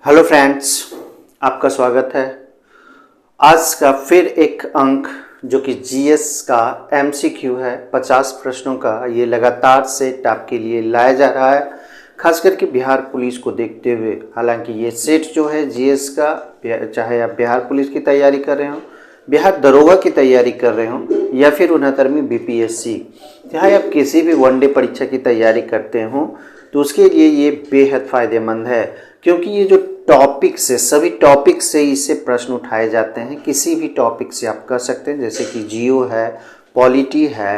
Hello friends, आपका स्वागत है। आज का फिर एक अंक जो कि जीएस का एमसीक्यू है, 50 प्रश्नों का, ये लगातार सेट आपके लिए लाया जा रहा है, खास करके बिहार पुलिस को देखते हुए। हालांकि ये सेट जो है जीएस का, चाहे आप बिहार पुलिस की तैयारी कर रहे हो, बिहार दरोगा की तैयारी कर रहे हो, या फिर 69वीं बीपीएससी, चाहे आप किसी भी वनडे परीक्षा की तैयारी करते हो, तो उसके लिए ये बेहद फ़ायदेमंद है। क्योंकि ये जो टॉपिक्स है, सभी टॉपिक से इससे प्रश्न उठाए जाते हैं। किसी भी टॉपिक से आप कर सकते हैं, जैसे कि जियो है, पॉलिटी है,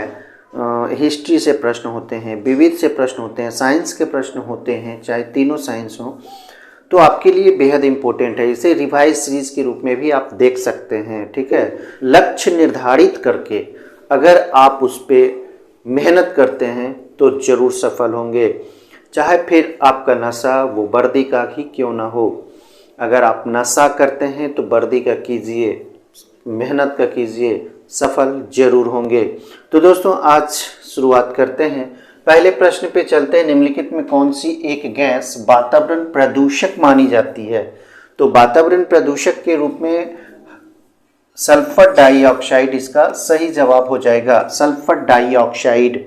हिस्ट्री से प्रश्न होते हैं, विविध से प्रश्न होते हैं, साइंस के प्रश्न होते हैं, चाहे तीनों साइंस हो, तो आपके लिए बेहद इम्पोर्टेंट है। इसे रिवाइज सीरीज के रूप में भी आप देख सकते हैं। ठीक है, लक्ष्य निर्धारित करके अगर आप उस पर मेहनत करते हैं तो ज़रूर सफल होंगे। चाहे फिर आपका नशा वो वर्दी का ही क्यों ना हो, अगर आप नशा करते हैं तो वर्दी का कीजिए, मेहनत का कीजिए, सफल जरूर होंगे। तो दोस्तों, आज शुरुआत करते हैं। पहले प्रश्न पे चलते हैं। निम्नलिखित में कौन सी एक गैस वातावरण प्रदूषक मानी जाती है? तो वातावरण प्रदूषक के रूप में सल्फर डाइऑक्साइड इसका सही जवाब हो जाएगा। सल्फर डाइऑक्साइड,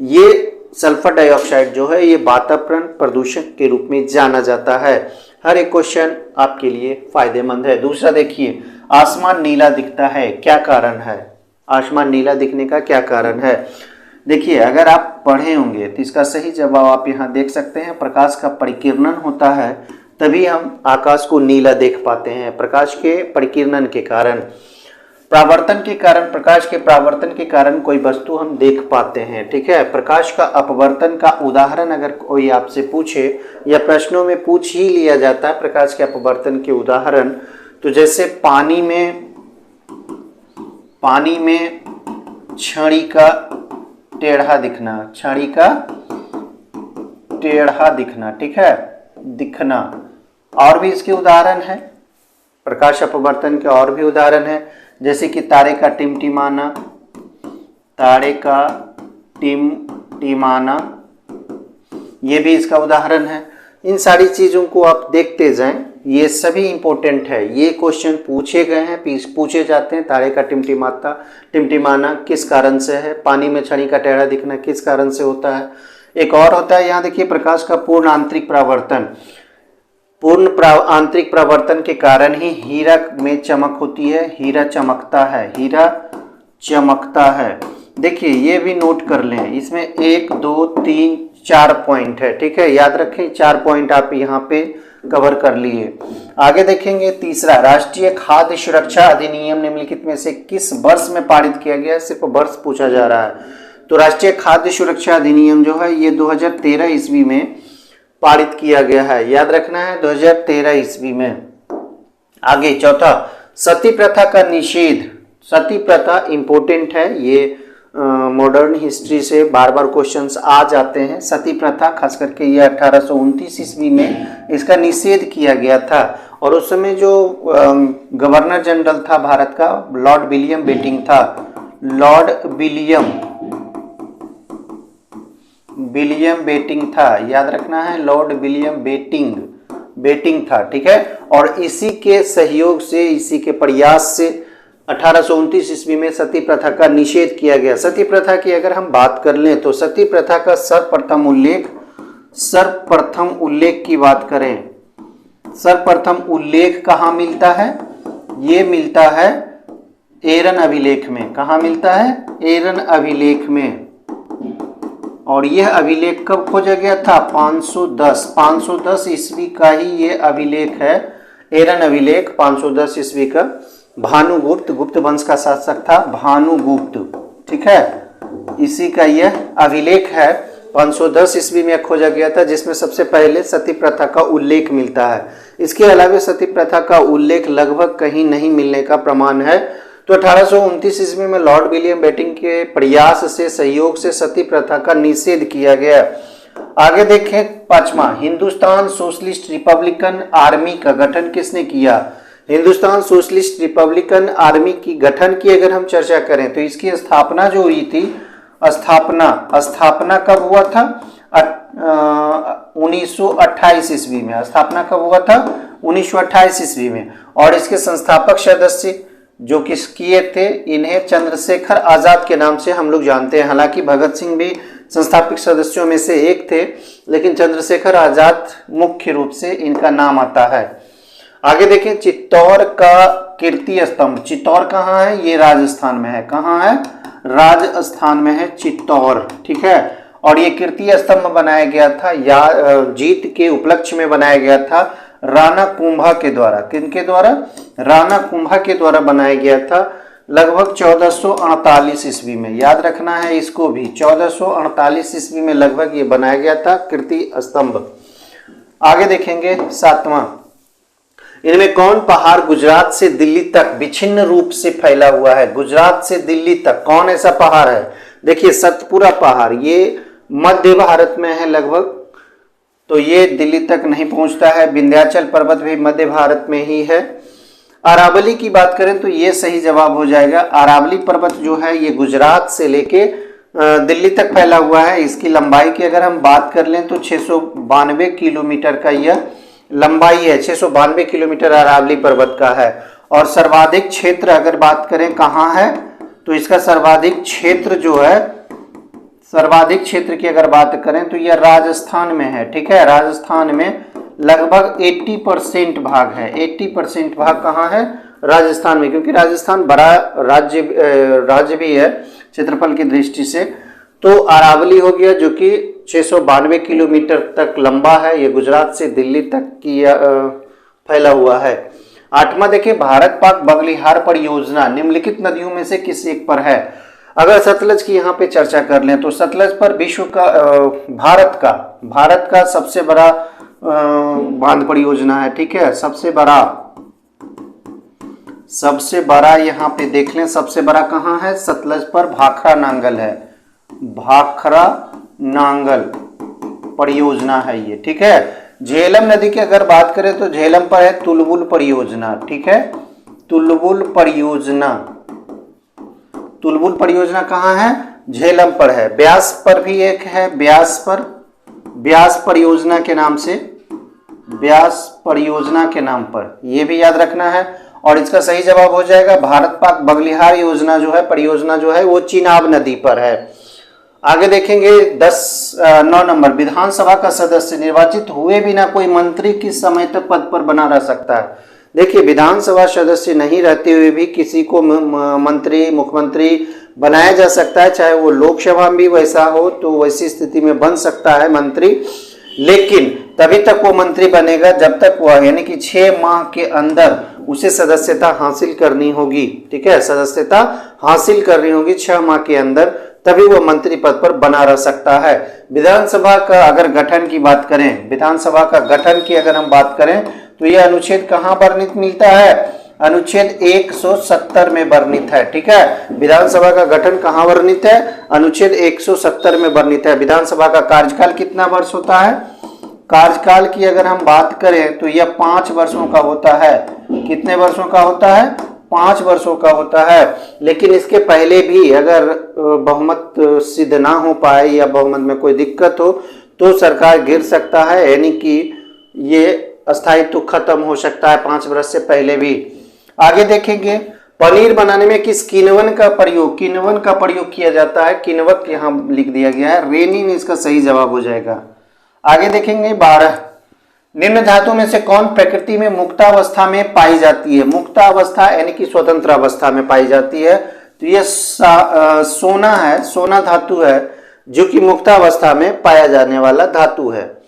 ये सल्फर डाइऑक्साइड जो है ये वातावरण प्रदूषक के रूप में जाना जाता है। हर एक क्वेश्चन आपके लिए फायदेमंद है। दूसरा देखिए, आसमान नीला दिखता है, क्या कारण है? आसमान नीला दिखने का क्या कारण है? देखिए, अगर आप पढ़े होंगे तो इसका सही जवाब आप यहाँ देख सकते हैं। प्रकाश का परिकिरणन होता है, तभी हम आकाश को नीला देख पाते हैं। प्रकाश के परिकिरणन के कारण, परावर्तन के कारण, प्रकाश के परावर्तन के कारण कोई वस्तु हम देख पाते हैं। ठीक है, प्रकाश का अपवर्तन का उदाहरण अगर कोई आपसे पूछे, या प्रश्नों में पूछ ही लिया जाता है प्रकाश के अपवर्तन के उदाहरण, तो जैसे पानी में छड़ी का टेढ़ा दिखना, छड़ी का टेढ़ा दिखना, ठीक है, दिखना। और भी इसके उदाहरण है, प्रकाश अपवर्तन के और भी उदाहरण है, जैसे कि तारे का टिमटिमाना, तारे का टिमटिमाना, ये भी इसका उदाहरण है। इन सारी चीज़ों को आप देखते जाएं, ये सभी इंपॉर्टेंट है। ये क्वेश्चन पूछे गए हैं, पूछे जाते हैं। तारे का टिमटिमाना किस कारण से है? पानी में छड़ी का टेढ़ा दिखना किस कारण से होता है? एक और होता है, यहाँ देखिए, प्रकाश का पूर्ण आंतरिक परावर्तन। आंतरिक परावर्तन के कारण ही हीरा में चमक होती है, हीरा चमकता है, हीरा चमकता है। देखिए, ये भी नोट कर लें, इसमें 1 2 3 4 पॉइंट है। ठीक है, याद रखें, 4 पॉइंट आप यहाँ पे कवर कर लिए। आगे देखेंगे तीसरा, राष्ट्रीय खाद्य सुरक्षा अधिनियम निम्नलिखित में से किस वर्ष में पारित किया गया? सिर्फ वर्ष पूछा जा रहा है। तो राष्ट्रीय खाद्य सुरक्षा अधिनियम जो है ये 2013 ईस्वी में पारित किया गया है, याद रखना है, 2013 ईस्वी में। आगे चौथा, सती प्रथा का निषेध। सती प्रथा इंपॉर्टेंट है, ये मॉडर्न हिस्ट्री से बार बार क्वेश्चंस आ जाते हैं। सती प्रथा खास करके ये 1829 ईस्वी में इसका निषेध किया गया था, और उस समय जो गवर्नर जनरल था भारत का, लॉर्ड विलियम बेटिंग था। लॉर्ड विलियम बेटिंग था, याद रखना है, लॉर्ड विलियम बेटिंग था। ठीक है, और इसी के सहयोग से, इसी के प्रयास से 1829 ईस्वी में सती प्रथा का निषेध किया गया। सती प्रथा की अगर हम बात कर लें तो सती प्रथा का सर्वप्रथम उल्लेख की बात करें, सर्वप्रथम उल्लेख कहाँ मिलता है? ये मिलता है एरन अभिलेख में। कहाँ मिलता है? एरन अभिलेख में। और यह अभिलेख कब खोजा गया था? 510 ईस्वी का ही ये अभिलेख है, एरन अभिलेख 510 ईस्वी का। भानुगुप्त, गुप्त वंश का शासक था भानुगुप्त, ठीक है, इसी का यह अभिलेख है, 510 ईस्वी में खोजा गया था, जिसमें सबसे पहले सती प्रथा का उल्लेख मिलता है। इसके अलावा सती प्रथा का उल्लेख लगभग कहीं नहीं मिलने का प्रमाण है। तो 1829 ईस्वी में लॉर्ड विलियम बेटिंग के प्रयास से, सहयोग से सती प्रथा का निषेध किया गया। आगे देखें पांचवा, हिंदुस्तान सोशलिस्ट रिपब्लिकन आर्मी का गठन किसने किया? हिंदुस्तान सोशलिस्ट रिपब्लिकन आर्मी की गठन की अगर हम चर्चा करें तो इसकी स्थापना जो हुई थी, स्थापना कब हुआ था? 1928 ईस्वी में। स्थापना कब हुआ था? 1928 ईस्वी में। और इसके संस्थापक सदस्य जो किस किए थे, इन्हें चंद्रशेखर आजाद के नाम से हम लोग जानते हैं। हालांकि भगत सिंह भी संस्थापक सदस्यों में से एक थे, लेकिन चंद्रशेखर आजाद मुख्य रूप से इनका नाम आता है। आगे देखें, चित्तौड़ का कीर्ति स्तंभ। चित्तौड़ कहाँ है? ये राजस्थान में है। कहाँ है? राजस्थान में है चित्तौड़, ठीक है। और ये कीर्ति स्तंभ बनाया गया था या जीत के उपलक्ष्य में बनाया गया था राणा कुंभा के द्वारा। किनके द्वारा? राणा कुंभा के द्वारा बनाया गया था लगभग 1448 ईस्वी में। याद रखना है इसको भी, 1448 ईस्वी में लगभग ये बनाया गया था कीर्ति स्तंभ। आगे देखेंगे 7वां, इनमें कौन पहाड़ गुजरात से दिल्ली तक विभिन्न रूप से फैला हुआ है? गुजरात से दिल्ली तक कौन ऐसा पहाड़ है? देखिए, सतपुरा पहाड़, ये मध्य भारत में है लगभग, तो ये दिल्ली तक नहीं पहुंचता है। विंध्याचल पर्वत भी मध्य भारत में ही है। अरावली की बात करें तो ये सही जवाब हो जाएगा। अरावली पर्वत जो है ये गुजरात से लेके दिल्ली तक फैला हुआ है। इसकी लंबाई की अगर हम बात कर लें तो 692 किलोमीटर का यह लंबाई है। 692 किलोमीटर अरावली पर्वत का है। और सर्वाधिक क्षेत्र अगर बात करें कहाँ है, तो इसका सर्वाधिक क्षेत्र जो है, सर्वाधिक क्षेत्र की अगर बात करें तो यह राजस्थान में है, ठीक है। राजस्थान में लगभग 80% भाग है। 80% भाग कहाँ है? राजस्थान में, क्योंकि राजस्थान बड़ा राज्य भी है क्षेत्रफल की दृष्टि से। तो अरावली हो गया जो कि 692 किलोमीटर तक लंबा है। ये गुजरात से दिल्ली तक की फैला हुआ है। 8वां देखिए, भारत पाक बगलिहार परियोजना निम्नलिखित नदियों में से किस एक पर है? अगर सतलज की यहाँ पे चर्चा कर लें तो सतलज पर विश्व का भारत का सबसे बड़ा बांध परियोजना है, ठीक है। सबसे बड़ा यहाँ पे देख लें, सबसे बड़ा कहाँ है? सतलज पर भाखरा नांगल है। भाखरा नांगल परियोजना है ये, ठीक है। झेलम नदी की अगर बात करें तो झेलम पर है तुलबुल परियोजना, ठीक है। तुलबुल परियोजना कहाँ है? झेलम पर है। ब्यास पर भी एक है, ब्यास परियोजना के नाम पर, ये भी याद रखना है। और इसका सही जवाब हो जाएगा भारत पाक बगलिहार परियोजना जो है वो चिनाब नदी पर है। आगे देखेंगे 9 नंबर, विधानसभा का सदस्य निर्वाचित हुए बिना कोई मंत्री किस समय तक पद पर बना रह सकता है? देखिए, विधानसभा सदस्य नहीं रहते हुए भी किसी को मंत्री, मुख्यमंत्री बनाया जा सकता है, चाहे वो लोकसभा में भी वैसा हो तो वैसी स्थिति में बन सकता है मंत्री। लेकिन तभी तक वो मंत्री बनेगा जब तक वह, यानी कि 6 माह के अंदर उसे सदस्यता हासिल करनी होगी, ठीक है। सदस्यता हासिल करनी होगी 6 माह के अंदर, तभी वो मंत्री पद पर बना रह सकता है। विधानसभा का अगर गठन की बात करें, विधानसभा का गठन की अगर हम बात करें तो यह अनुच्छेद कहाँ वर्णित मिलता है? अनुच्छेद 170 में वर्णित है, ठीक है। विधानसभा का गठन कहाँ वर्णित है? अनुच्छेद 170 में वर्णित है। विधानसभा का कार्यकाल कितना वर्ष होता है? कार्यकाल की अगर हम बात करें तो यह 5 वर्षों का होता है। कितने वर्षों का होता है? 5 वर्षों का होता है। लेकिन इसके पहले भी अगर बहुमत सिद्ध ना हो पाए या बहुमत में कोई दिक्कत हो तो सरकार गिर सकता है, यानी कि ये अस्थायित्व खत्म हो सकता है 5 वर्ष से पहले भी। आगे देखेंगे, पनीर बनाने में किस किण्वन का प्रयोग किया जाता है? किण्वक यहाँ लिख दिया गया है, रेनिन इसका सही जवाब हो जाएगा। आगे देखेंगे 12, निम्न धातु में से कौन प्रकृति में मुक्तावस्था में पाई जाती है? मुक्तावस्था यानी कि स्वतंत्र अवस्था में पाई जाती है, तो यह सोना है, सोना धातु है जो कि मुक्तावस्था में पाया जाने वाला धातु है।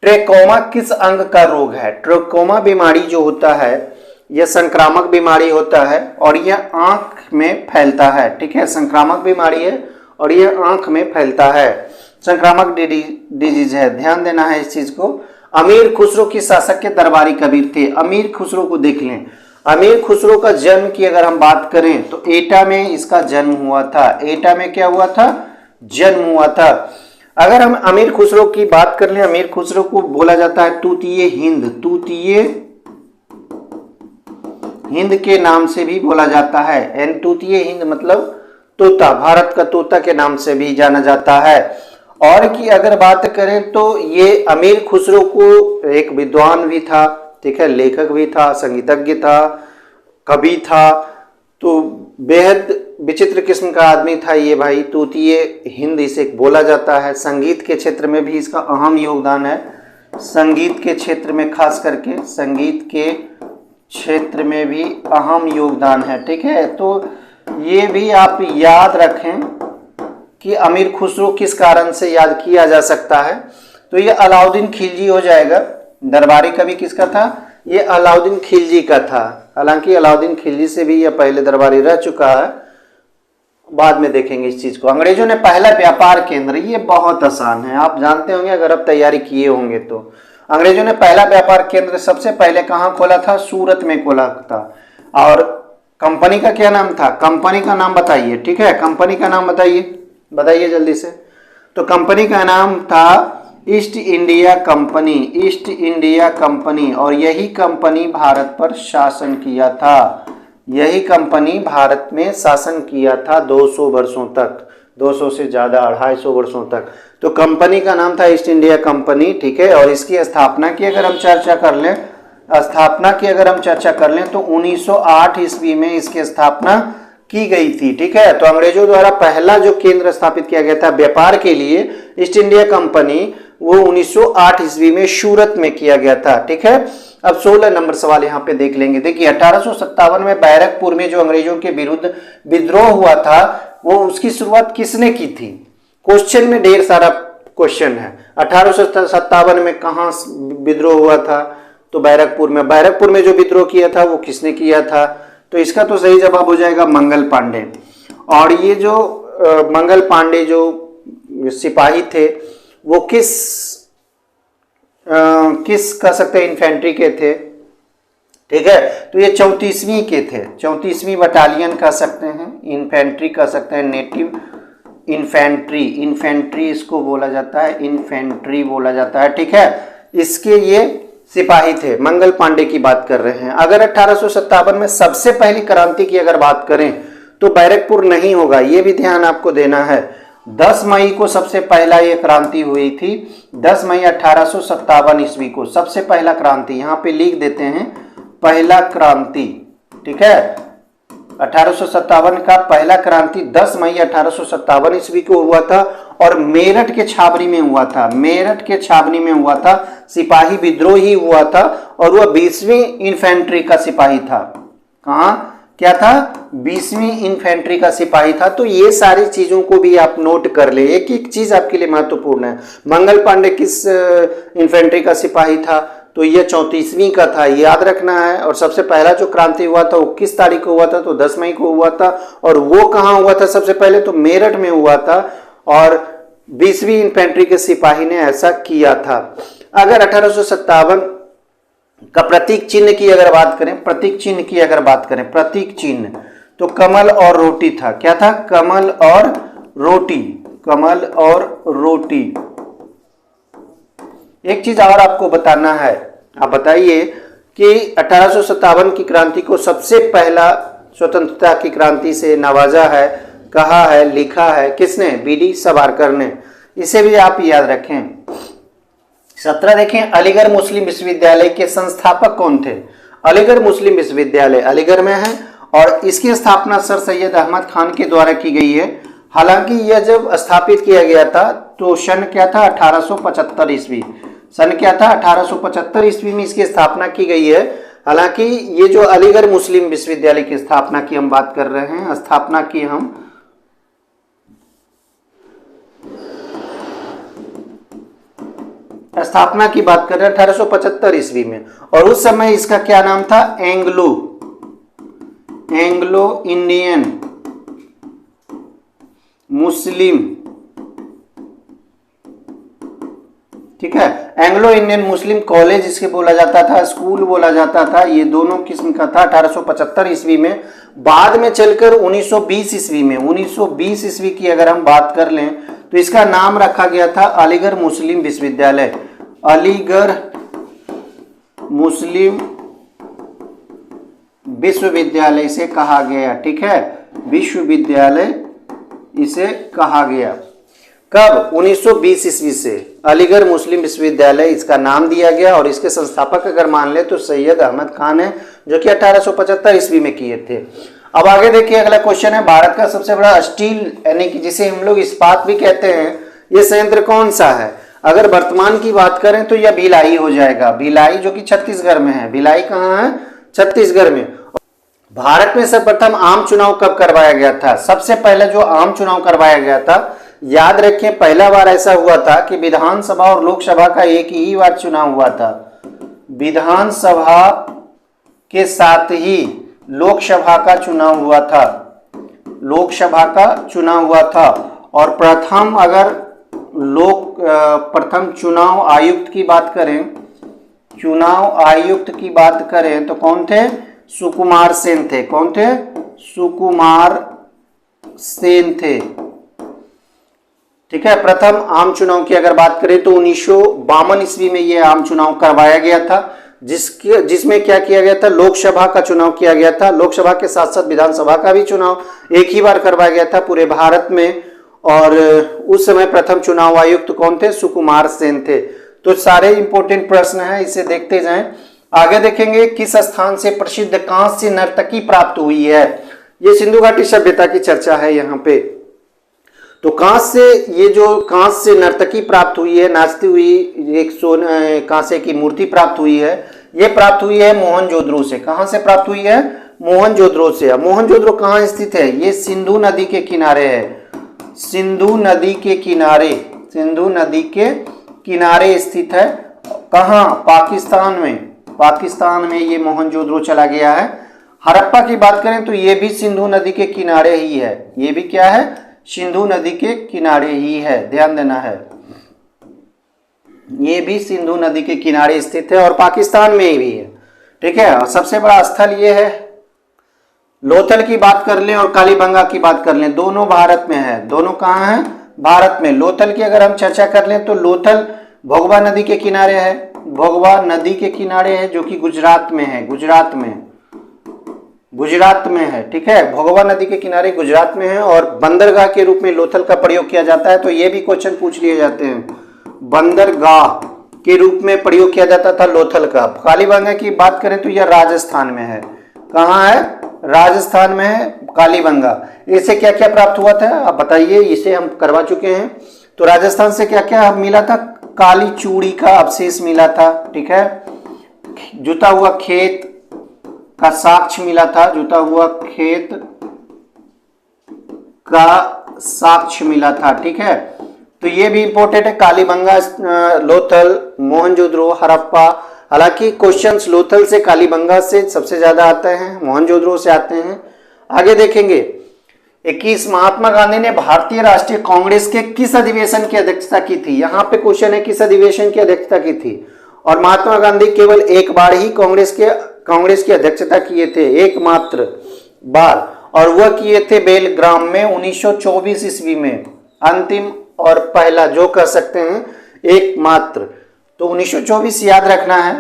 ट्रेकोमा किस अंग का रोग है? ट्रेकोमा बीमारी जो होता है यह संक्रामक बीमारी होता है और यह आंख में फैलता है, ठीक है। संक्रामक बीमारी है और यह आंख में फैलता है, संक्रामक डिजीज है, ध्यान देना है इस चीज को। अमीर खुसरो की शासक के दरबारी कबीर थे। अमीर खुसरो को देख लें। अमीर खुसरो का जन्म की अगर हम बात करें तो एटा में इसका जन्म हुआ था। एटा में क्या हुआ था? जन्म हुआ था। अगर हम अमीर खुसरो की बात कर लें, अमीर खुसरो को बोला जाता है तूतीय हिंद, तूतीय हिंद के नाम से भी बोला जाता है। एंड तूतीय हिंद मतलब तोता, भारत का तोता के नाम से भी जाना जाता है। और की अगर बात करें तो ये अमीर खुसरो को एक विद्वान भी था, ठीक है, लेखक भी था, संगीतज्ञ था, कवि था, तो बेहद विचित्र किस्म का आदमी था ये भाई। तूतीय हिंद इसे बोला जाता है। संगीत के क्षेत्र में भी इसका अहम योगदान है, संगीत के क्षेत्र में खास करके संगीत के क्षेत्र में भी अहम योगदान है, ठीक है। तो ये भी आप याद रखें कि अमीर खुसरो किस कारण से याद किया जा सकता है। तो ये अलाउद्दीन खिलजी हो जाएगा। दरबारी कवि किसका था? ये अलाउद्दीन खिलजी का था। हालांकि अलाउद्दीन खिलजी से भी यह पहले दरबारी रह चुका है, बाद में देखेंगे इस चीज को। अंग्रेजों ने पहला व्यापार केंद्र, ये बहुत आसान है, आप जानते होंगे अगर आप तैयारी किए होंगे तो। अंग्रेजों ने पहला व्यापार केंद्र सबसे पहले कहाँ खोला था? सूरत में खोला था। और कंपनी का क्या नाम था? कंपनी का नाम बताइए, ठीक है, कंपनी का नाम बताइए जल्दी से। तो कंपनी का नाम था east India company, east India company. और यही कंपनी भारत पर शासन किया था, यही कंपनी भारत में शासन किया था 200 वर्षों तक, 200 से ज़्यादा 250 वर्षों तक। तो कंपनी का नाम था ईस्ट इंडिया कंपनी, ठीक है। और इसकी स्थापना की अगर हम चर्चा कर लें, तो 1908 ईस्वी में इसकी स्थापना की गई थी, ठीक है। तो अंग्रेजों द्वारा पहला जो केंद्र स्थापित किया गया था व्यापार के लिए, ईस्ट इंडिया कंपनी, वो 1908 ईस्वी में सूरत में किया गया था, ठीक है। अब 16 नंबर सवाल यहाँ पे देख लेंगे। देखिए 1857 में बैरकपुर में जो अंग्रेजों के विरुद्ध विद्रोह हुआ था, वो उसकी शुरुआत किसने की थी? क्वेश्चन में ढेर सारा क्वेश्चन है। 1857 में कहाँ विद्रोह हुआ था? तो बैरकपुर में। बैरकपुर में जो विद्रोह किया था वो किसने किया था? तो इसका तो सही जवाब हो जाएगा मंगल पांडे। और ये जो मंगल पांडे जो सिपाही थे वो किस कह सकते हैं इन्फेंट्री के थे, ठीक है। तो ये 34वीं के थे, 34वीं बटालियन कह सकते हैं, इन्फेंट्री कह सकते हैं, नेटिव इन्फेंट्री, इन्फेंट्री इसको बोला जाता है, इन्फेंट्री बोला जाता है, ठीक है। इसके ये सिपाही थे। मंगल पांडे की बात कर रहे हैं। अगर 1857 में सबसे पहली क्रांति की अगर बात करें तो बैरकपुर नहीं होगा, ये भी ध्यान आपको देना है। 10 मई को सबसे पहला ये क्रांति हुई थी, 10 मई 1857 ईस्वी को सबसे पहला क्रांति, यहाँ पे लिख देते हैं पहला क्रांति, ठीक है। 1857 का पहला क्रांति 10 मई 1857 ईस्वी को हुआ था और मेरठ के छावनी में हुआ था, मेरठ के छावनी में हुआ था। सिपाही विद्रोह ही हुआ था और वह 20वीं इन्फेंट्री का सिपाही था। कहाँ क्या था? 20वीं इन्फेंट्री का सिपाही था। तो ये सारी चीजों को भी आप नोट कर ले, एक एक चीज आपके लिए महत्वपूर्ण है। मंगल पांडे किस इन्फेंट्री का सिपाही था? तो ये 34वीं का था, याद रखना है। और सबसे पहला जो क्रांति हुआ था वो किस तारीख को हुआ था? तो 10 मई को हुआ था। और वो कहाँ हुआ था सबसे पहले? तो मेरठ में हुआ था और 20वीं इन्फेंट्री के सिपाही ने ऐसा किया था। अगर 1857 का प्रतीक चिन्ह की अगर बात करें, प्रतीक चिन्ह की अगर बात करें, प्रतीक चिन्ह तो कमल और रोटी था। क्या था? कमल और रोटी, कमल और रोटी। एक चीज और आपको बताना है, आप बताइए कि 1857 की क्रांति को सबसे पहला स्वतंत्रता की क्रांति से नवाजा है, कहा है, लिखा है किसने? बीडी सावरकर ने। इसे भी आप याद रखें। 17 देखें, अलीगढ़ मुस्लिम विश्वविद्यालय के संस्थापक कौन थे? अलीगढ़ मुस्लिम विश्वविद्यालय अलीगढ़ में है और इसकी स्थापना सर सैयद अहमद खान के द्वारा की गई है। हालांकि यह जब स्थापित किया गया था तो सन क्या था? 1875 ईस्वी। सन क्या था? 1875 ईस्वी में इसकी स्थापना की गई है। हालांकि ये जो अलीगढ़ मुस्लिम विश्वविद्यालय की स्थापना की हम बात कर रहे हैं, स्थापना की हम स्थापना की बात कर रहे हैं 1875 ईस्वी में। और उस समय इसका क्या नाम था? एंग्लो इंडियन मुस्लिम, ठीक है, एंग्लो इंडियन मुस्लिम कॉलेज इसके बोला जाता था, स्कूल बोला जाता था। ये दोनों किस्म का था 1875 ईस्वी में। बाद में चलकर 1920 ईस्वी में, 1920 ईस्वी की अगर हम बात कर लें तो इसका नाम रखा गया था अलीगढ़ मुस्लिम विश्वविद्यालय, अलीगढ़ मुस्लिम विश्वविद्यालय इसे कहा गया, ठीक है, विश्वविद्यालय इसे कहा गया। कब? 1920 ईस्वी से अलीगढ़ मुस्लिम विश्वविद्यालय इसका नाम दिया गया और इसके संस्थापक अगर मान ले तो सैयद अहमद खान है, जो कि 1875 ईस्वी में किए थे। अब आगे देखिए, अगला क्वेश्चन है, भारत का सबसे बड़ा स्टील यानी कि जिसे हम लोग इस्पात भी कहते हैं, ये संयंत्र कौन सा है? अगर वर्तमान की बात करें तो यह भिलाई हो जाएगा, भिलाई जो कि छत्तीसगढ़ में है। भिलाई कहाँ है? छत्तीसगढ़ में। भारत में सर्वप्रथम आम चुनाव कब करवाया गया था? सबसे पहले जो आम चुनाव करवाया गया था, याद रखें, पहला बार ऐसा हुआ था कि विधानसभा और लोकसभा का एक ही बार चुनाव हुआ था। विधानसभा के साथ ही लोकसभा का चुनाव हुआ था, लोकसभा का चुनाव हुआ था। और प्रथम अगर प्रथम चुनाव आयुक्त की बात करें, चुनाव आयुक्त की बात करें तो कौन थे? सुकुमार सेन थे। कौन थे? सुकुमार सेन थे। ठीक है। प्रथम आम चुनाव की अगर बात करें तो 1952 ईस्वी में यह आम चुनाव करवाया गया था, जिसमें क्या किया गया था? लोकसभा का चुनाव किया गया था। लोकसभा के साथ साथ विधानसभा का भी चुनाव एक ही बार करवाया गया था पूरे भारत में। और उस समय प्रथम चुनाव आयुक्त कौन थे? सुकुमार सेन थे। तो सारे इंपॉर्टेंट प्रश्न हैं, इसे देखते जाएं। आगे देखेंगे, किस स्थान से प्रसिद्ध कांस्य नर्तकी प्राप्त हुई है? ये सिंधु घाटी सभ्यता की चर्चा है यहाँ पे। तो कांस्य, ये जो कांस्य नर्तकी प्राप्त हुई है, नाचती हुई एक कांस्य की मूर्ति प्राप्त हुई है, ये प्राप्त हुई है मोहनजोदड़ो से। कहां से प्राप्त हुई है? मोहनजोदड़ो से। मोहनजोदड़ो कहाँ स्थित है? ये सिंधु नदी के किनारे है, सिंधु नदी के किनारे, सिंधु नदी के किनारे स्थित है। कहाँ? पाकिस्तान में, पाकिस्तान में ये मोहनजोदड़ो चला गया है। हड़प्पा की बात करें तो ये भी सिंधु नदी के किनारे ही है, ये भी क्या है? सिंधु नदी के किनारे ही है, ध्यान देना है। ये भी सिंधु नदी के किनारे स्थित है और पाकिस्तान में भी है। ठीक है। और सबसे बड़ा स्थल ये है। लोथल की बात कर लें और कालीबंगा की बात कर लें, दोनों भारत में है। दोनों कहाँ हैं? भारत में। लोथल की अगर हम चर्चा कर लें तो लोथल भोगवा नदी के किनारे है, भोगवा नदी के किनारे है, जो कि गुजरात में है, गुजरात में, गुजरात में है। ठीक है। भोगवा नदी के किनारे गुजरात में है और बंदरगाह के रूप में लोथल का प्रयोग किया जाता है। तो ये भी क्वेश्चन पूछ लिए जाते हैं, बंदरगाह के रूप में प्रयोग किया जाता था लोथल का। कालीबंगा की बात करें तो यह राजस्थान में है। कहाँ है? राजस्थान में है कालीबंगा। इसे क्या क्या प्राप्त हुआ था आप बताइए? इसे हम करवा चुके हैं। तो राजस्थान से क्या क्या मिला था? काली चूड़ी का अवशेष मिला था। ठीक है। जुता हुआ खेत का साक्ष्य मिला था, जुता हुआ खेत का साक्ष्य मिला था। ठीक है। तो ये भी इंपॉर्टेंट है, कालीबंगा, लोथल, मोहनजोदड़ो, हड़प्पा। हालांकि क्वेश्चंस लोथल से, कालीबंगा से सबसे ज्यादा आते हैं, मोहनजोदड़ो से आते हैं। आगे देखेंगे, 21 महात्मा गांधी ने भारतीय राष्ट्रीय कांग्रेस के किस अधिवेशन की अध्यक्षता की थी? यहाँ पे क्वेश्चन है, किस अधिवेशन की अध्यक्षता की थी? और महात्मा गांधी केवल एक बार ही कांग्रेस की अध्यक्षता किए थे, एकमात्र बार, और वह किए थे बेलग्राम में 1924 ईस्वी में। अंतिम और पहला जो कह सकते हैं, एकमात्र। तो 1924 याद रखना है।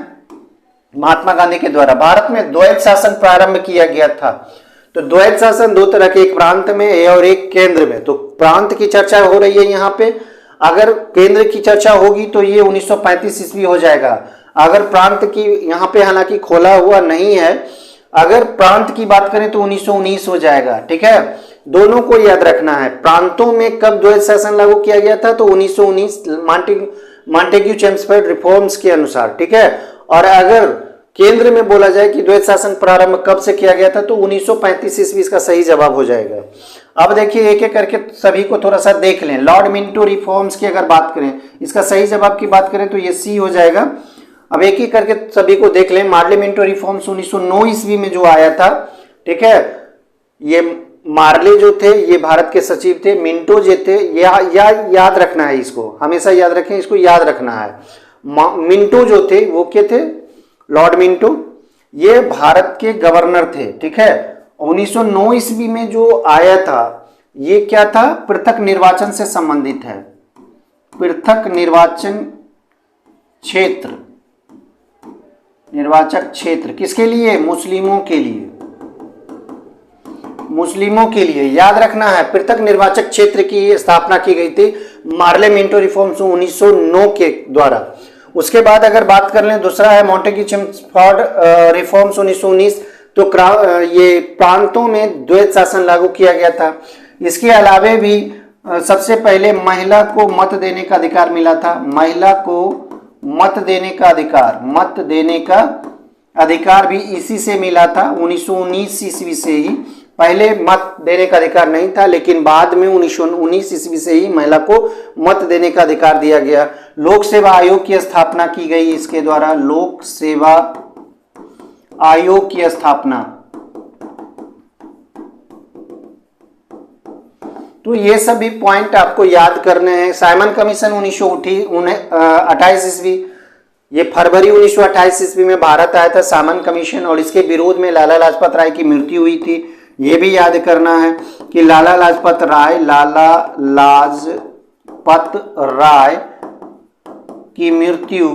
महात्मा गांधी के द्वारा भारत में द्वैत शासन प्रारंभ किया गया था। तो द्वैत शासन दो तरह के, एक प्रांत में और एक केंद्र में। तो प्रांत की चर्चा हो रही है यहाँ पे। अगर केंद्र की चर्चा होगी तो ये 1935 ईस्वी हो जाएगा। अगर प्रांत की, यहाँ पे हालांकि खोला हुआ नहीं है, अगर प्रांत की बात करें तो 1919 हो जाएगा। ठीक है। दोनों को याद रखना है। प्रांतों में कब द्वैत शासन लागू किया गया था? तो 1919 मॉन्टेग्यू चेम्सफोर्ड रिफॉर्म्स के अनुसार। ठीक है। और अगर केंद्र में बोला जाए कि द्वैत शासन प्रारंभ कब से किया गया था तो 1935 ईस्वी इसका सही जवाब हो जाएगा। अब देखिए, एक एक करके सभी को थोड़ा सा देख लें। लॉर्ड मिंटो रिफॉर्म्स की अगर बात करें, इसका सही जवाब की बात करें तो ये सी हो जाएगा। अब एक एक करके सभी को देख लें। मार्ले मिंटो रिफॉर्म्स 1909 ईस्वी में जो आया था। ठीक है। ये मार्ले जो थे ये भारत के सचिव थे, मिंटो जो थे, याद रखना है, इसको हमेशा याद रखें, इसको याद रखना है। मिंटो जो थे वो क्या थे? लॉर्ड मिंटो, ये भारत के गवर्नर थे। ठीक है। 1909 ईस्वी में जो आया था ये क्या था? पृथक निर्वाचन से संबंधित है। पृथक निर्वाचन क्षेत्र, निर्वाचक क्षेत्र किसके लिए? मुस्लिमों के लिए, मुस्लिमों के लिए। याद रखना है, पृथक निर्वाचक क्षेत्र की स्थापना की गई थी पार्लियामेंटो रिफॉर्म्स 1909 के द्वारा। उसके बाद अगर बात कर लें, दूसरा है मॉन्टेग्यू चेम्सफोर्ड रिफॉर्म्स 1919, तो ये प्रांतों में द्वैत शासन लागू किया गया था। इसके अलावे भी सबसे पहले महिला को मत देने का अधिकार मिला था। महिला को मत देने का अधिकार भी इसी से मिला था, 1919 ईस्वी से ही। पहले मत देने का अधिकार नहीं था, लेकिन बाद में 1919 ईस्वी से ही महिला को मत देने का अधिकार दिया गया। लोक सेवा आयोग की स्थापना की गई इसके द्वारा, लोक सेवा आयोग की स्थापना। तो ये सभी पॉइंट आपको याद करने हैं। साइमन कमीशन 1928 ईस्वी, ये फरवरी 1928 ईस्वी में भारत आया था साइमन कमीशन, और इसके विरोध में लाला लाजपत राय की मृत्यु हुई थी। ये भी याद करना है कि लाला लाजपत राय की मृत्यु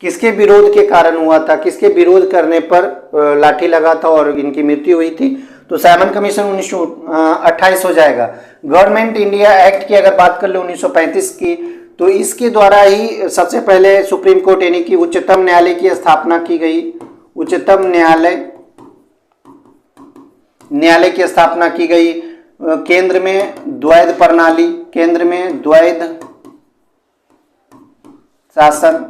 किसके विरोध के कारण हुआ था, किसके विरोध करने पर लाठी लगा था और इनकी मृत्यु हुई थी, तो साइमन कमीशन 1928 हो जाएगा। गवर्नमेंट इंडिया एक्ट की अगर बात कर ले 1935 की, तो इसके द्वारा ही सबसे पहले सुप्रीम कोर्ट यानी कि उच्चतम न्यायालय की स्थापना की गई। उच्चतम न्यायालय की स्थापना की गई। केंद्र में द्वैध प्रणाली, केंद्र में द्वैध शासन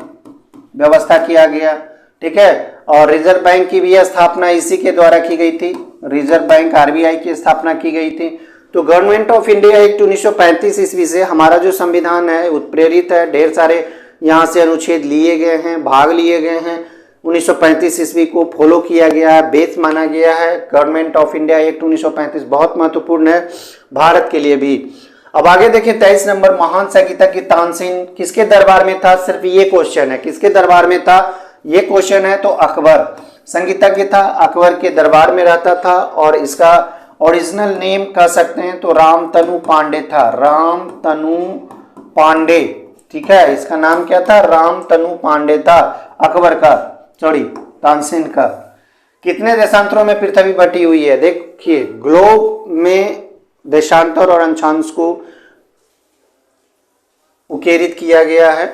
व्यवस्था किया गया, ठीक है। और रिजर्व बैंक की भी स्थापना इसी के द्वारा की गई थी, रिजर्व बैंक आरबीआई की स्थापना की गई थी। तो गवर्नमेंट ऑफ इंडिया एक्ट 1935 ईस्वी से हमारा जो संविधान है उत्प्रेरित है। ढेर सारे यहाँ से अनुच्छेद लिए गए हैं, भाग लिए गए हैं। 1935 ईस्वी को फॉलो किया गया है, बेस माना गया है। गवर्नमेंट ऑफ इंडिया एक्ट 1935 बहुत महत्वपूर्ण है भारत के लिए भी। अब आगे देखिए 23 नंबर, महान संगीतज्ञ तानसेन किसके दरबार में था? सिर्फ ये क्वेश्चन है, किसके दरबार में था ये क्वेश्चन है, तो अकबर संगीतज्ञ था, अकबर के दरबार में रहता था। और इसका ओरिजिनल नेम कह सकते हैं तो रामतनु पांडे था, रामतनु पांडे, ठीक है। इसका नाम क्या था? रामतनु पांडे था अकबर का, सॉरी तानसेन का। कितने देशांतरों में पृथ्वी बटी हुई है? देखिए ग्लोब में देशांतर और अंशांश को उकेरित किया गया है,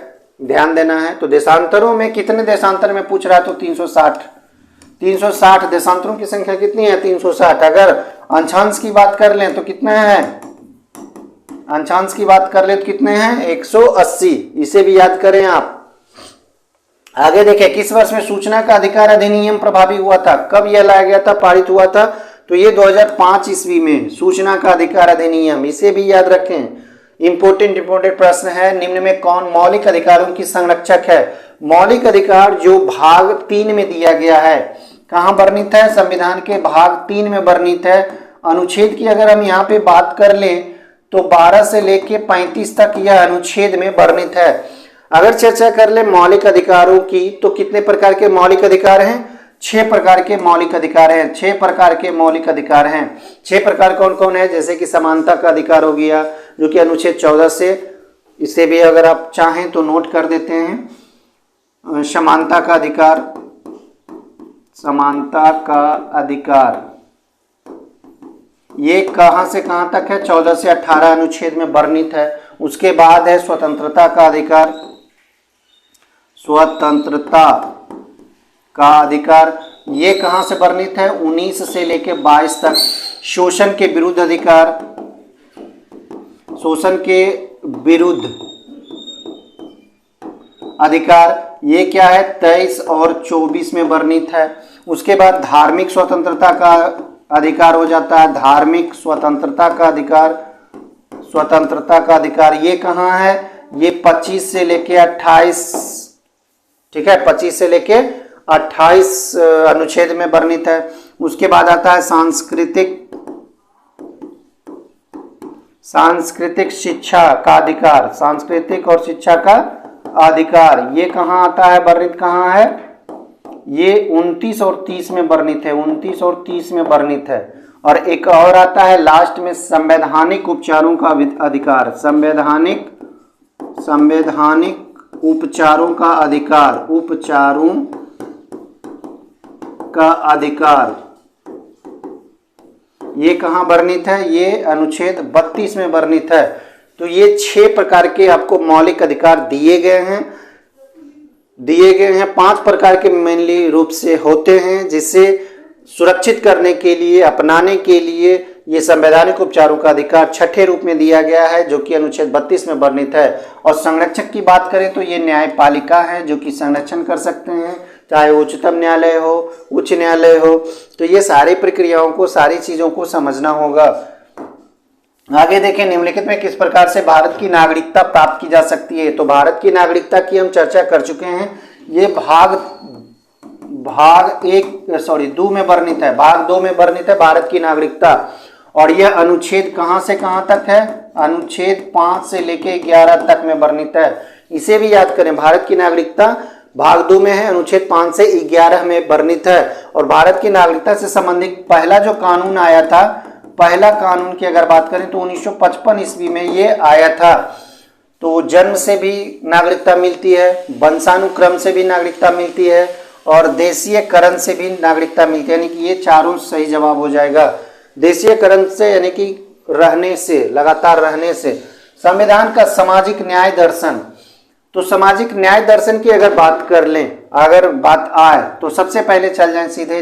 ध्यान देना है। तो देशांतरों में कितने देशांतर में पूछ रहा है? तो 360 देशांतरों की संख्या कितनी है? 360। अगर अंशांश की बात कर लें तो कितने हैं? अंशांश की बात कर ले तो कितने हैं? 180। इसे भी याद करें आप। आगे देखें, किस वर्ष में सूचना का अधिकार अधिनियम प्रभावी हुआ था? कब यह लाया गया था, पारित हुआ था? तो ये 2005 ईस्वी में सूचना का अधिकार अधिनियम, इसे भी याद रखें। इंपोर्टेंट प्रश्न है, निम्न में कौन मौलिक अधिकारों की संरक्षक है? मौलिक अधिकार जो भाग 3 में दिया गया है, कहाँ वर्णित है? संविधान के भाग 3 में वर्णित है। अनुच्छेद की अगर हम यहाँ पे बात कर लें तो 12 से लेके 35 तक यह अनुच्छेद में वर्णित है। अगर चर्चा कर ले मौलिक अधिकारों की, तो कितने प्रकार के मौलिक अधिकार हैं? 6 प्रकार के मौलिक अधिकार हैं। 6 प्रकार के मौलिक अधिकार हैं। 6 प्रकार कौन कौन है? जैसे कि समानता का अधिकार हो गया, जो कि अनुच्छेद 14 से, इसे भी अगर आप चाहें तो नोट कर देते हैं। समानता का अधिकार, समानता का अधिकार ये कहां से कहां तक है? 14 से 18 अनुच्छेद में वर्णित है। उसके बाद है स्वतंत्रता का अधिकार, स्वतंत्रता का अधिकार ये कहां से वर्णित है? 19 से लेकर 22 तक। शोषण के विरुद्ध अधिकार, शोषण के विरुद्ध अधिकार ये क्या है? 23 और 24 में वर्णित है। उसके बाद धार्मिक स्वतंत्रता का अधिकार हो जाता है। धार्मिक स्वतंत्रता का अधिकार, स्वतंत्रता का अधिकार ये कहाँ है? ये 25 से लेके 28, ठीक है, 25 से लेके 28 अनुच्छेद में वर्णित है। उसके बाद आता है सांस्कृतिक शिक्षा का अधिकार, सांस्कृतिक और शिक्षा का अधिकार ये कहाँ आता है, वर्णित कहाँ है? ये 29 और 30 में वर्णित है, 29 और 30 में वर्णित है। और एक और आता है लास्ट में संवैधानिक उपचारों का अधिकार, संवैधानिक उपचारों का अधिकार, उपचारों का अधिकार ये कहाँ वर्णित है? ये अनुच्छेद 32 में वर्णित है। तो ये 6 प्रकार के आपको मौलिक अधिकार दिए गए हैं। 5 प्रकार के मेनली रूप से होते हैं, जिसे सुरक्षित करने के लिए, अपनाने के लिए ये संवैधानिक उपचारों का अधिकार छठे रूप में दिया गया है, जो कि अनुच्छेद 32 में वर्णित है। और संरक्षक की बात करें तो ये न्यायपालिका है, जो कि संरक्षण कर सकते हैं, चाहे उच्चतम न्यायालय हो, उच्च न्यायालय हो। तो ये सारी प्रक्रियाओं को, सारी चीज़ों को समझना होगा। आगे देखें, निम्नलिखित में किस प्रकार से भारत की नागरिकता प्राप्त की जा सकती है? तो भारत की नागरिकता की हम चर्चा कर चुके हैं। ये दो में वर्णित है, भाग 2 में वर्णित है भारत की नागरिकता। और यह अनुच्छेद कहां से कहां तक है? अनुच्छेद 5 से लेके 11 तक में वर्णित है। इसे भी याद करें, भारत की नागरिकता भाग 2 में है, अनुच्छेद 5 से 11 में वर्णित है। और भारत की नागरिकता से संबंधित पहला जो कानून आया था, पहला कानून की अगर बात करें तो 1955 ईस्वी में ये आया था। तो जन्म से भी नागरिकता मिलती है, वंशानुक्रम से भी नागरिकता मिलती है, और देशीयकरण से भी नागरिकता मिलती है। यानी कि ये चारों सही जवाब हो जाएगा। देशीयकरण से यानी कि रहने से, लगातार रहने से। संविधान का सामाजिक न्याय दर्शन, तो सामाजिक न्याय दर्शन की अगर बात कर लें, अगर बात आए तो सबसे पहले चल जाए सीधे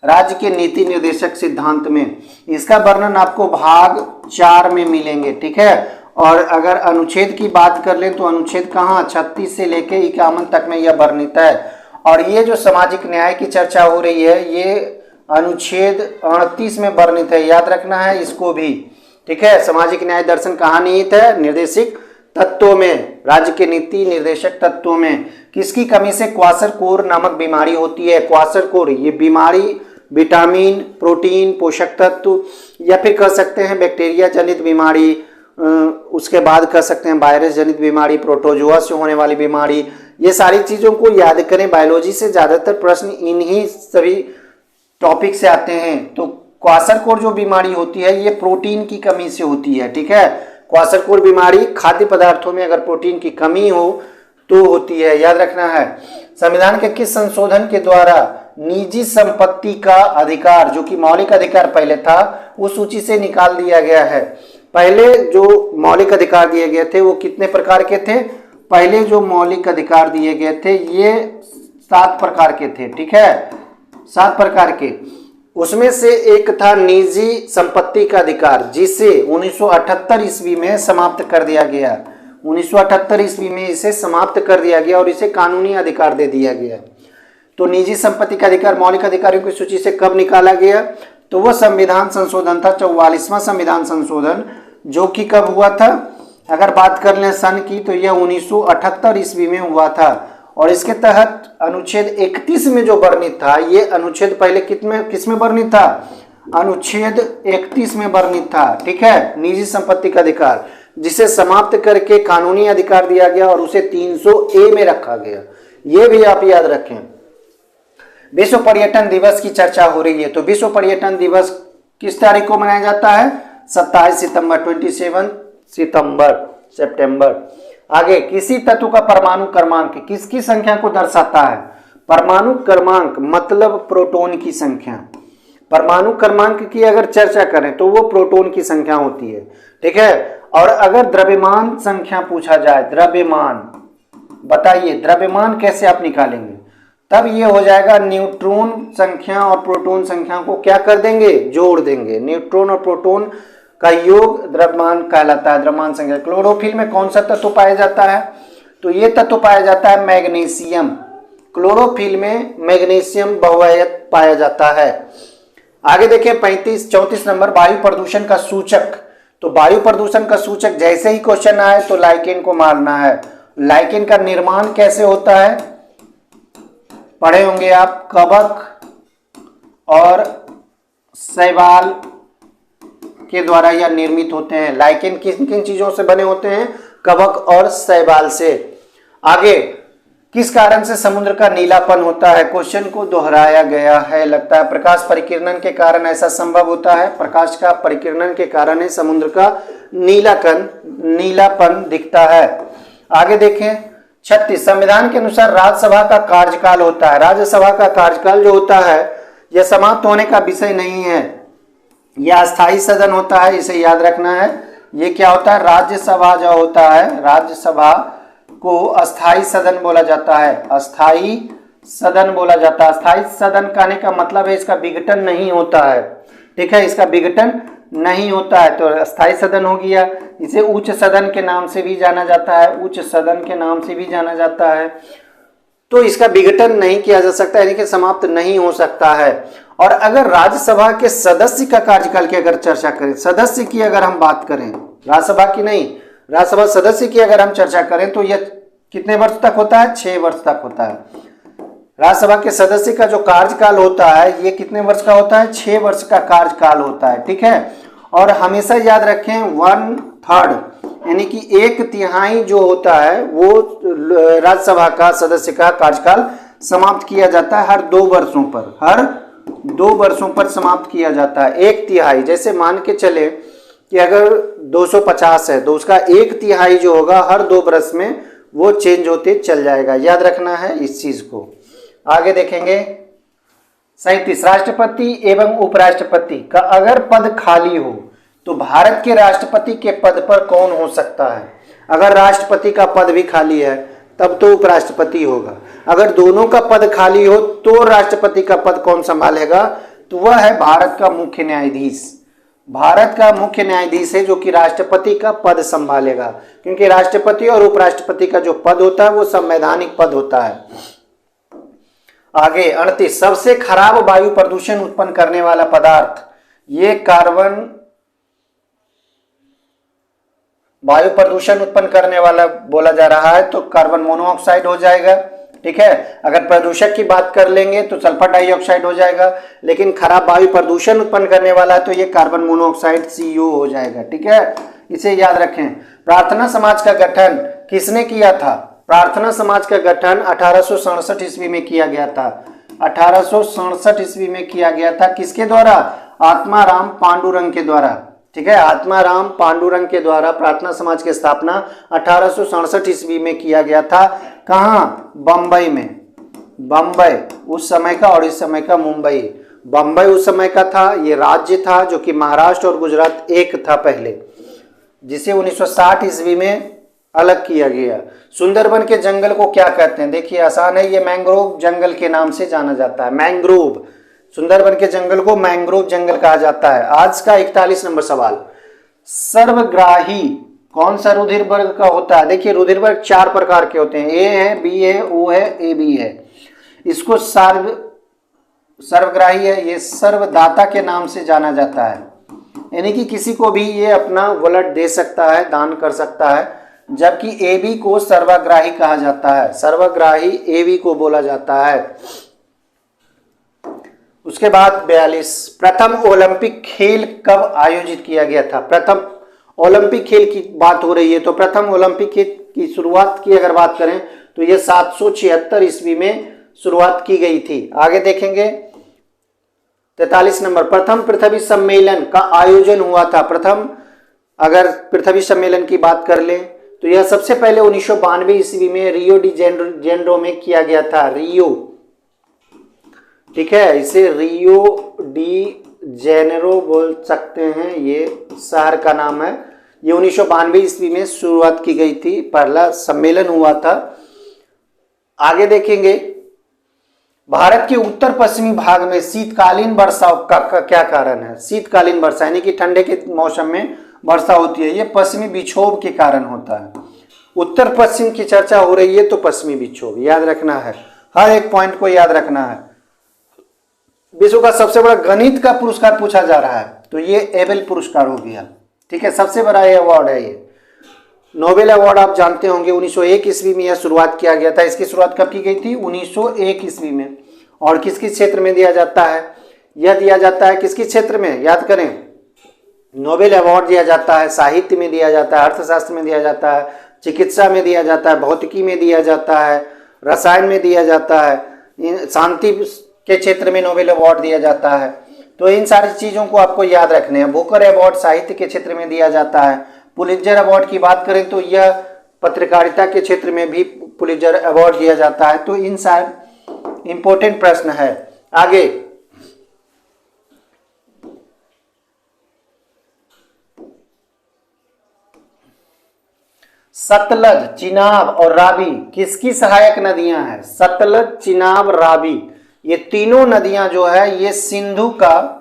राज्य के नीति निर्देशक सिद्धांत में। इसका वर्णन आपको भाग 4 में मिलेंगे, ठीक है। और अगर अनुच्छेद की बात कर लें तो अनुच्छेद कहाँ 36 से लेके 51 तक में यह वर्णित है। और ये जो सामाजिक न्याय की चर्चा हो रही है, ये अनुच्छेद 38 में वर्णित है, याद रखना है इसको भी, ठीक है। सामाजिक न्याय दर्शन कहाँ निहित है? निर्देशिक तत्वों में, राज्य के नीति निर्देशक तत्वों में। किसकी कमी से क्वाशरकोर नामक बीमारी होती है? क्वाशरकोर ये बीमारी विटामिन, प्रोटीन, पोषक तत्व, या फिर कह सकते हैं बैक्टीरिया जनित बीमारी, उसके बाद कह सकते हैं वायरस जनित बीमारी, प्रोटोजोआ से होने वाली बीमारी। ये सारी चीज़ों को याद करें। बायोलॉजी से ज़्यादातर प्रश्न इन्हीं सभी टॉपिक से आते हैं। तो क्वाशरकोर जो बीमारी होती है, ये प्रोटीन की कमी से होती है, ठीक है। क्वाशरकोर बीमारी खाद्य पदार्थों में अगर प्रोटीन की कमी हो तो होती है, याद रखना है। संविधान के किस संशोधन के द्वारा निजी संपत्ति का अधिकार, जो कि मौलिक अधिकार पहले था, उस सूची से निकाल दिया गया है? पहले जो मौलिक अधिकार दिए गए थे वो कितने प्रकार के थे? पहले जो मौलिक अधिकार दिए गए थे ये 7 प्रकार के थे, ठीक है, 7 प्रकार के। उसमें से एक था निजी संपत्ति का अधिकार, जिसे 1978 ईस्वी में समाप्त कर दिया गया। 1978 ईस्वी में इसे समाप्त कर दिया गया और इसे कानूनी अधिकार दे दिया गया। तो निजी संपत्ति का अधिकार मौलिक अधिकारों की सूची से कब निकाला गया? तो वो संविधान संशोधन था, 44वां संविधान संशोधन, जो कि कब हुआ था? अगर बात कर लें सन की तो यह 1978 ईस्वी में हुआ था। और इसके तहत अनुच्छेद 31 में जो वर्णित था, ये अनुच्छेद पहले किस में वर्णित था? अनुच्छेद 31 में वर्णित था, ठीक है, निजी संपत्ति का अधिकार, जिसे समाप्त करके कानूनी अधिकार दिया गया और उसे 300A में रखा गया। ये भी आप याद रखें। विश्व पर्यटन दिवस की चर्चा हो रही है, तो विश्व पर्यटन दिवस किस तारीख को मनाया जाता है? 27 सितंबर, 27 सितंबर। आगे, किसी तत्व का परमाणु क्रमांक किसकी संख्या को दर्शाता है? परमाणु क्रमांक मतलब प्रोटॉन की संख्या। परमाणु क्रमांक की अगर चर्चा करें तो वो प्रोटॉन की संख्या होती है, ठीक है। और अगर द्रव्यमान संख्या पूछा जाए, द्रव्यमान, बताइए द्रव्यमान कैसे आप निकालेंगे? तब ये हो जाएगा न्यूट्रॉन संख्या और प्रोटॉन संख्या को क्या कर देंगे? जोड़ देंगे। न्यूट्रॉन और प्रोटॉन का योग द्रव्यमान कहलाता है, द्रव्यमान संख्या। क्लोरोफिल में कौन सा तत्व पाया जाता है? तो ये तत्व पाया जाता है मैग्नीशियम। क्लोरोफिल में मैग्नीशियम बहुआयत पाया जाता है। आगे देखें 34 नंबर, वायु प्रदूषण का सूचक। तो वायु प्रदूषण का सूचक जैसे ही क्वेश्चन आए तो लाइकेन को मारना है। लाइकेन का निर्माण कैसे होता है? पढ़े होंगे आप, कवक और शैवाल के द्वारा यह निर्मित होते हैं। लाइकेन किन किन चीजों से बने होते हैं? कवक और शैवाल से। आगे, किस कारण से समुद्र का नीलापन होता है? क्वेश्चन को दोहराया गया है, लगता है प्रकाश परिकिरण के कारण ऐसा संभव होता है। प्रकाश का परिकिरण के कारण समुद्र का नीलापन दिखता है। आगे देखें 36, संविधान के अनुसार राज्यसभा का कार्यकाल होता है। राज्यसभा का कार्यकाल जो होता है यह समाप्त होने का विषय नहीं है। यह अस्थाई सदन होता है, इसे याद रखना है। ये क्या होता है, राज्यसभा जो होता है, राज्यसभा को अस्थाई सदन बोला जाता है, अस्थाई सदन बोला जाता है। अस्थाई सदन कहने का मतलब है इसका विघटन नहीं होता है, ठीक है, इसका विघटन नहीं होता है, तो अस्थाई सदन हो गया। इसे उच्च सदन के नाम से भी जाना जाता है, उच्च सदन के नाम से भी जाना जाता है। तो इसका विघटन नहीं किया जा सकता, यानी कि समाप्त नहीं हो सकता है। और अगर राज्यसभा के सदस्य का कार्यकाल की अगर चर्चा करें, सदस्य की अगर हम बात करें, राज्यसभा की नहीं, राज्यसभा सदस्य की अगर हम चर्चा करें तो यह कितने वर्ष तक होता है, 6 वर्ष तक होता है। राज्यसभा के सदस्य का जो कार्यकाल होता है ये कितने वर्ष का होता है, 6 वर्ष का कार्यकाल होता है, ठीक है। और हमेशा याद रखें 1/3 यानी कि 1/3 जो होता है वो राज्यसभा का सदस्य का कार्यकाल समाप्त किया जाता है हर 2 वर्षों पर, हर 2 वर्षों पर समाप्त किया जाता है। 1/3 जैसे मान के चले कि अगर 250 है तो उसका 1/3 जो होगा हर 2 वर्ष में वो चेंज होते चल जाएगा, याद रखना है इस चीज को। आगे देखेंगे 37, राष्ट्रपति एवं उपराष्ट्रपति का अगर पद खाली हो तो भारत के राष्ट्रपति के पद पर कौन हो सकता है। अगर राष्ट्रपति का पद भी खाली है तब तो उपराष्ट्रपति होगा, अगर दोनों का पद खाली हो तो राष्ट्रपति का पद कौन संभालेगा, तो वह है भारत का मुख्य न्यायाधीश। भारत का मुख्य न्यायाधीश है जो कि राष्ट्रपति का पद संभालेगा, क्योंकि राष्ट्रपति और उपराष्ट्रपति का जो पद होता है वो संवैधानिक पद होता है। आगे 38, सबसे खराब वायु प्रदूषण उत्पन्न करने वाला पदार्थ, ये कार्बन, वायु प्रदूषण उत्पन्न करने वाला बोला जा रहा है तो कार्बन मोनोऑक्साइड हो जाएगा, ठीक है। अगर प्रदूषक की बात कर लेंगे तो सल्फर डाइऑक्साइड हो जाएगा, लेकिन खराब वायु प्रदूषण उत्पन्न करने वाला है तो ये कार्बन मोनोऑक्साइड CO हो जाएगा, ठीक है, इसे याद रखें। प्रार्थना समाज का गठन किसने किया था, प्रार्थना समाज का गठन 1867 ईस्वी में किया गया था, 1867 ईस्वी में किया गया था। किसके द्वारा, आत्माराम पांडुरंग के द्वारा, ठीक है, आत्माराम पांडुरंग के द्वारा प्रार्थना समाज की स्थापना 1867 ईस्वी में किया गया था। कहाँ, बम्बई में, बम्बई उस समय का और इस समय का मुंबई। बम्बई उस समय का था, ये राज्य था जो कि महाराष्ट्र और गुजरात एक था पहले, जिसे 1960 ईस्वी में अलग किया गया। सुंदरबन के जंगल को क्या कहते हैं, देखिए आसान है, ये मैंग्रोव जंगल के नाम से जाना जाता है, मैंग्रोव। सुंदरबन के जंगल को मैंग्रोव जंगल कहा जाता है। आज का 41 नंबर सवाल, सर्वग्राही कौन सा रुधिर वर्ग का होता है। देखिए रुधिर वर्ग 4 प्रकार के होते हैं, ए है, बी है, ओ है, ए बी है। इसको सर्वग्राही है, ये सर्वदाता के नाम से जाना जाता है, यानी कि किसी को भी ये अपना ब्लड दे सकता है, दान कर सकता है। जबकि ए बी को सर्वग्राही कहा जाता है, सर्वग्राही ए बी को बोला जाता है। उसके बाद 42, प्रथम ओलंपिक खेल कब आयोजित किया गया था। प्रथम ओलंपिक खेल की बात हो रही है तो प्रथम ओलंपिक खेल की शुरुआत की अगर बात करें तो ये 776 ईस्वी में शुरुआत की गई थी। आगे देखेंगे 43 नंबर, प्रथम पृथ्वी सम्मेलन का आयोजन हुआ था। प्रथम अगर पृथ्वी सम्मेलन की बात कर लें तो यह सबसे पहले 1992 ईस्वी में रियो डी जेनेरो में किया गया था, रियो, ठीक है, इसे रियो डी जेनेरो बोल सकते हैं, ये शहर का नाम है। ये 1992 ईस्वी में शुरुआत की गई थी, पहला सम्मेलन हुआ था। आगे देखेंगे भारत के उत्तर पश्चिमी भाग में शीतकालीन वर्षा का क्या कारण है। शीतकालीन वर्षा यानी कि ठंडे के मौसम में वर्षा होती है, ये पश्चिमी विक्षोभ के कारण होता है। उत्तर पश्चिम की चर्चा हो रही है तो पश्चिमी विक्षोभ याद रखना है, हर एक पॉइंट को याद रखना है। विश्व का सबसे बड़ा गणित का पुरस्कार पूछा जा रहा है तो ये एबेल पुरस्कार हो गया, ठीक है, सबसे बड़ा ये अवार्ड है। ये नोबेल अवार्ड आप जानते होंगे 1901 ईस्वी में यह शुरुआत किया गया था। इसकी शुरुआत कब की गई थी, 1901 ईस्वी में। और किस किस क्षेत्र में दिया जाता है, यह दिया जाता है किस किस क्षेत्र में, याद करें, नोबेल अवार्ड दिया जाता है साहित्य में, दिया जाता है अर्थशास्त्र में, दिया जाता है चिकित्सा में, दिया जाता है भौतिकी में, दिया जाता है रसायन में, दिया जाता है शांति के क्षेत्र में नोबेल अवार्ड दिया जाता है। तो इन सारी चीज़ों को आपको याद रखने हैं। बुकर अवार्ड साहित्य के क्षेत्र में दिया जाता है। पुलित्जर अवार्ड की बात करें तो यह पत्रकारिता के क्षेत्र में भी पुलित्जर अवार्ड दिया जाता है। तो इन सारे इंपॉर्टेंट प्रश्न है। आगे सतलज, चिनाब और रावी किसकी सहायक नदियां हैं? सतलज, चिनाब, रावी, ये तीनों नदियां जो है ये सिंधु का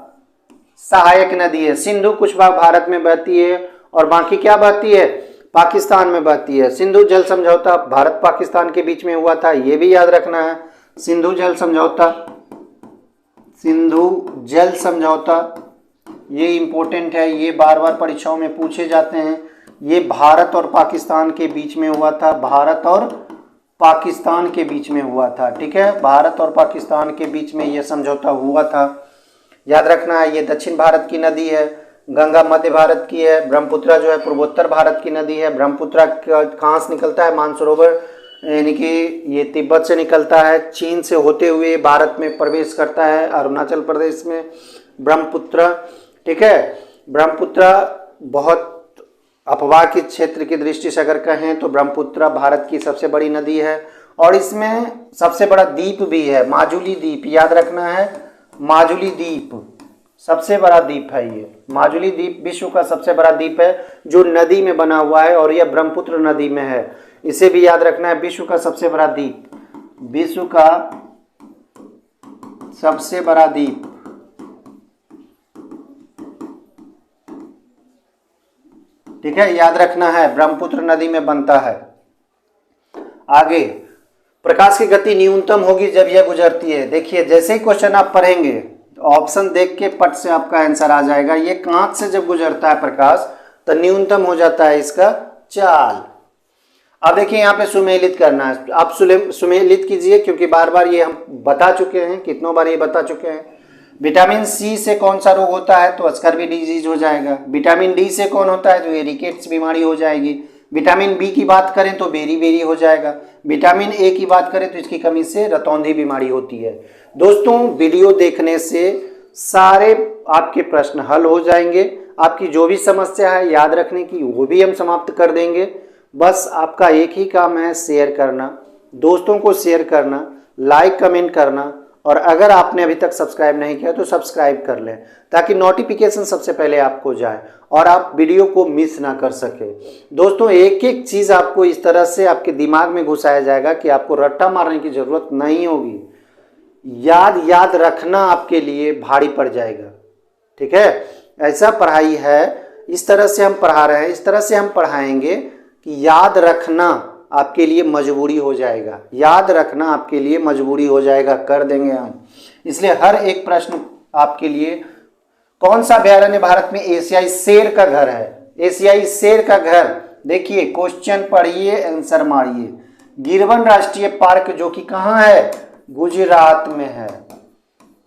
सहायक नदी है। सिंधु कुछ भाग भारत में बहती है और बाकी क्या बहती है? पाकिस्तान में बहती है। सिंधु जल समझौता भारत पाकिस्तान के बीच में हुआ था, ये भी याद रखना है। सिंधु जल समझौता, सिंधु जल समझौता ये इंपॉर्टेंट है, ये बार बार परीक्षाओं में पूछे जाते हैं। ये भारत और पाकिस्तान के बीच में हुआ था, भारत और पाकिस्तान के बीच में हुआ था, ठीक है। भारत और पाकिस्तान के बीच में ये समझौता हुआ था, याद रखना है। ये दक्षिण भारत की नदी है, गंगा मध्य भारत की है, ब्रह्मपुत्र जो है पूर्वोत्तर भारत की नदी है। ब्रह्मपुत्र कहाँ से निकलता है? मानसरोवर, यानी कि ये तिब्बत से निकलता है, चीन से होते हुए भारत में प्रवेश करता है, अरुणाचल प्रदेश में ब्रह्मपुत्र, ठीक है। ब्रह्मपुत्र बहुत अपवाह के क्षेत्र की दृष्टि से अगर कहें तो ब्रह्मपुत्र भारत की सबसे बड़ी नदी है और इसमें सबसे बड़ा द्वीप भी है, माजुली द्वीप, याद रखना है। माजुली द्वीप सबसे बड़ा द्वीप है, ये माजुली द्वीप विश्व का सबसे बड़ा द्वीप है जो नदी में बना हुआ है और यह ब्रह्मपुत्र नदी में है। इसे भी याद रखना है, विश्व का सबसे बड़ा द्वीप, विश्व का सबसे बड़ा द्वीप, ठीक है, याद रखना है, ब्रह्मपुत्र नदी में बनता है। आगे, प्रकाश की गति न्यूनतम होगी जब यह गुजरती है। देखिए जैसे ही क्वेश्चन आप पढ़ेंगे ऑप्शन देख के पट से आपका आंसर आ जाएगा। ये कांच से जब गुजरता है प्रकाश तो न्यूनतम हो जाता है इसका चाल। अब देखिए यहाँ पे सुमेलित करना है, आप सुमेलित कीजिए क्योंकि बार बार ये हम बता चुके हैं, कितनों बार ये बता चुके हैं। विटामिन सी से कौन सा रोग होता है? तो स्कर्वी डिजीज हो जाएगा। विटामिन डी से कौन होता है? तो ये रिकेट्स बीमारी हो जाएगी। विटामिन बी की बात करें तो बेरी बेरी हो जाएगा। विटामिन ए की बात करें तो इसकी कमी से रतौंधी बीमारी होती है। दोस्तों वीडियो देखने से सारे आपके प्रश्न हल हो जाएंगे, आपकी जो भी समस्या है याद रखने की वो भी हम समाप्त कर देंगे। बस आपका एक ही काम है, शेयर करना, दोस्तों को शेयर करना, लाइक कमेंट करना और अगर आपने अभी तक सब्सक्राइब नहीं किया तो सब्सक्राइब कर लें ताकि नोटिफिकेशन सबसे पहले आपको जाए और आप वीडियो को मिस ना कर सके। दोस्तों एक एक चीज़ आपको इस तरह से आपके दिमाग में घुसाया जाएगा कि आपको रट्टा मारने की ज़रूरत नहीं होगी, याद रखना आपके लिए भारी पड़ जाएगा, ठीक है। ऐसा पढ़ाई है, इस तरह से हम पढ़ा रहे हैं, इस तरह से हम पढ़ाएंगे कि याद रखना आपके लिए मजबूरी हो जाएगा, याद रखना आपके लिए मजबूरी हो जाएगा, कर देंगे हम। इसलिए हर एक प्रश्न आपके लिए, कौन सा अभयारण्य भारत में एशियाई शेर का घर है? एशियाई शेर का घर, देखिए क्वेश्चन पढ़िए आंसर मारिए। गिरवन राष्ट्रीय पार्क जो कि कहाँ है? गुजरात में है।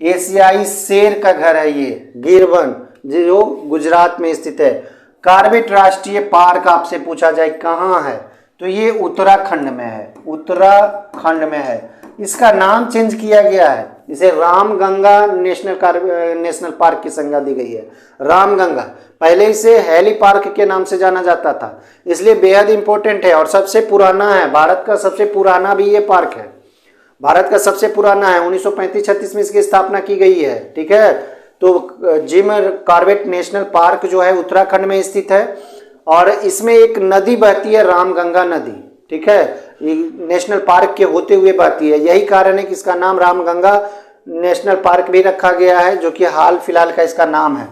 एशियाई शेर का घर है ये गिरवन, जो गुजरात में स्थित है। कार्बेट राष्ट्रीय पार्क आपसे पूछा जाए कहाँ है तो ये उत्तराखंड में है, उत्तराखंड में है। इसका नाम चेंज किया गया है, इसे रामगंगा नेशनल पार्क की संज्ञा दी गई है। रामगंगा, पहले इसे हेली पार्क के नाम से जाना जाता था, इसलिए बेहद इंपॉर्टेंट है और सबसे पुराना है। भारत का सबसे पुराना भी ये पार्क है, भारत का सबसे पुराना है। 1935-36 में इसकी स्थापना की गई है, ठीक है। तो जिम कॉर्बेट नेशनल पार्क जो है उत्तराखंड में स्थित है और इसमें एक नदी बहती है, रामगंगा नदी, ठीक है, नेशनल पार्क के होते हुए बहती है। यही कारण है कि इसका नाम रामगंगा नेशनल पार्क भी रखा गया है, जो कि हाल फिलहाल का इसका नाम है।